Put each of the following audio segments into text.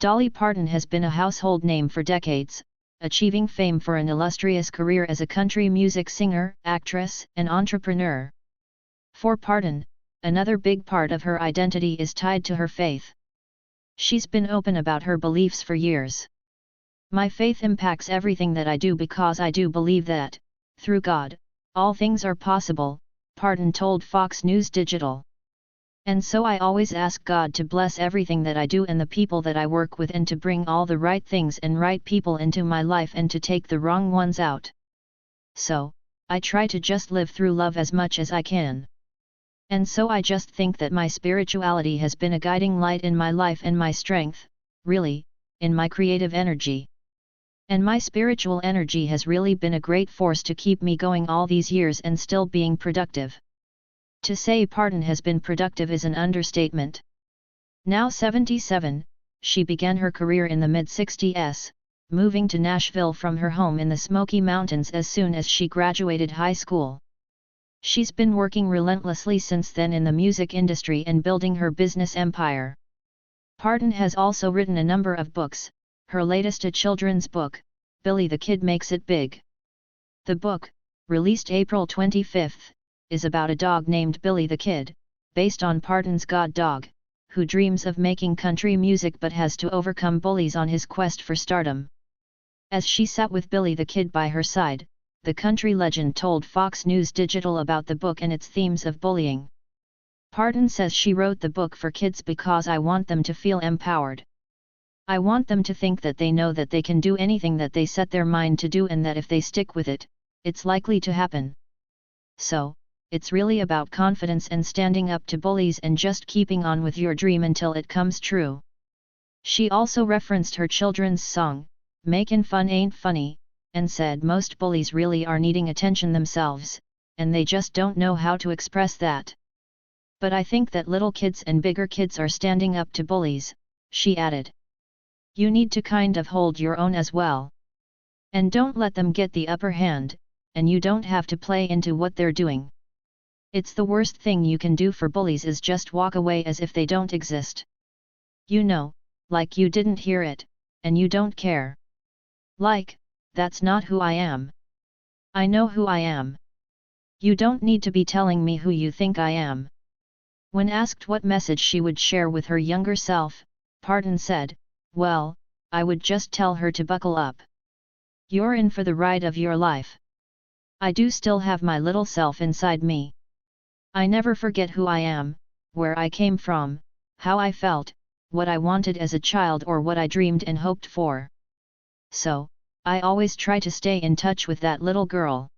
Dolly Parton has been a household name for decades, achieving fame for an illustrious career as a country music singer, actress, and entrepreneur. For Parton, another big part of her identity is tied to her faith. She's been open about her beliefs for years. "My faith impacts everything that I do because I do believe that, through God, all things are possible," Parton told Fox News Digital. "And so I always ask God to bless everything that I do and the people that I work with and to bring all the right things and right people into my life and to take the wrong ones out. So, I try to just live through love as much as I can. And so I just think that my spirituality has been a guiding light in my life and my strength, really, in my creative energy. And my spiritual energy has really been a great force to keep me going all these years and still being productive." To say Parton has been productive is an understatement. Now 77, she began her career in the mid-60s, moving to Nashville from her home in the Smoky Mountains as soon as she graduated high school. She's been working relentlessly since then in the music industry and building her business empire. Parton has also written a number of books, her latest a children's book, Billy the Kid Makes It Big. The book, released April 25, is about a dog named Billy the Kid, based on Parton's god dog, who dreams of making country music but has to overcome bullies on his quest for stardom. As she sat with Billy the Kid by her side, the country legend told Fox News Digital about the book and its themes of bullying. Parton says she wrote the book for kids because I want them to feel empowered. I want them to think that they know that they can do anything that they set their mind to do and that if they stick with it, it's likely to happen. So, it's really about confidence and standing up to bullies and just keeping on with your dream until it comes true." She also referenced her children's song, "Makin' Fun Ain't Funny," and said most bullies really are needing attention themselves, and they just don't know how to express that. "But I think that little kids and bigger kids are standing up to bullies," she added. "You need to kind of hold your own as well. And don't let them get the upper hand, and you don't have to play into what they're doing. It's the worst thing you can do for bullies is just walk away as if they don't exist. You know, like you didn't hear it, and you don't care. Like, that's not who I am. I know who I am. You don't need to be telling me who you think I am." When asked what message she would share with her younger self, Parton said, "Well, I would just tell her to buckle up. You're in for the ride of your life. I do still have my little self inside me. I never forget who I am, where I came from, how I felt, what I wanted as a child or what I dreamed and hoped for. So, I always try to stay in touch with that little girl.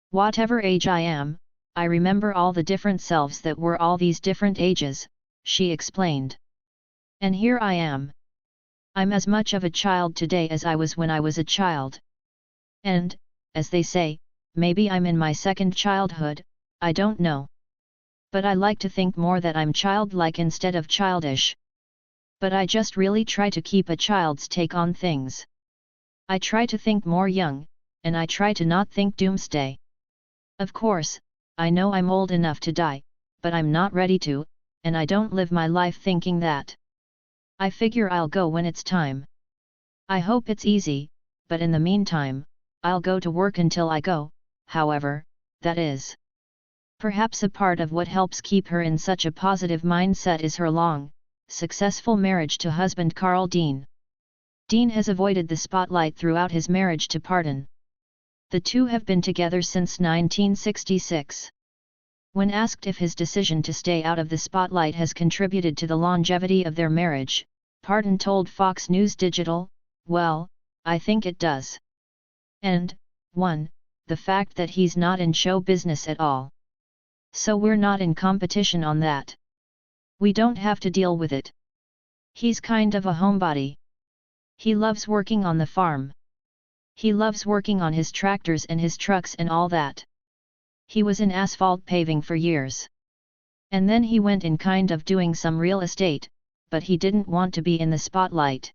Whatever age I am, I remember all the different selves that were all these different ages," she explained. "And here I am. I'm as much of a child today as I was when I was a child. And, as they say, maybe I'm in my second childhood, I don't know. But I like to think more that I'm childlike instead of childish. But I just really try to keep a child's take on things. I try to think more young, and I try to not think doomsday. Of course, I know I'm old enough to die, but I'm not ready to, and I don't live my life thinking that. I figure I'll go when it's time. I hope it's easy, but in the meantime, I'll go to work until I go, however, that is." Perhaps a part of what helps keep her in such a positive mindset is her long, successful marriage to husband Carl Dean. Dean has avoided the spotlight throughout his marriage to Parton. The two have been together since 1966. When asked if his decision to stay out of the spotlight has contributed to the longevity of their marriage, Parton told Fox News Digital, "Well, I think it does. And, 1, the fact that he's not in show business at all. So we're not in competition on that. We don't have to deal with it. He's kind of a homebody. He loves working on the farm. He loves working on his tractors and his trucks and all that. He was in asphalt paving for years. And then he went in kind of doing some real estate, but he didn't want to be in the spotlight.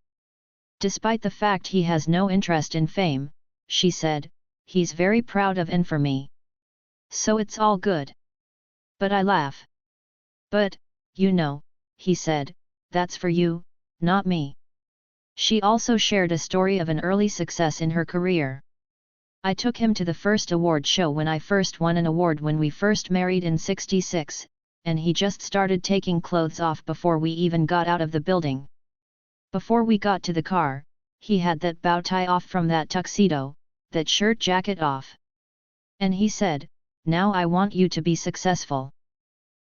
Despite the fact he has no interest in fame," she said, "he's very proud of and for me. So it's all good. But I laugh. But, you know," he said, "that's for you, not me. She also shared a story of an early success in her career. I took him to the first award show when I first won an award when we first married in '66, and he just started taking clothes off before we even got out of the building. Before we got to the car, he had that bow tie off from that tuxedo, that shirt jacket off. And he said, "Now I want you to be successful.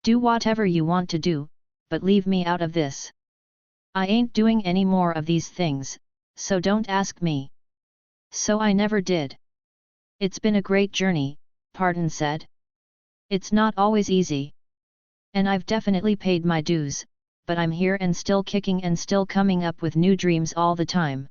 Do whatever you want to do, but leave me out of this. I ain't doing any more of these things, so don't ask me." So I never did. It's been a great journey, Parton said. It's not always easy. And I've definitely paid my dues, but I'm here and still kicking and still coming up with new dreams all the time.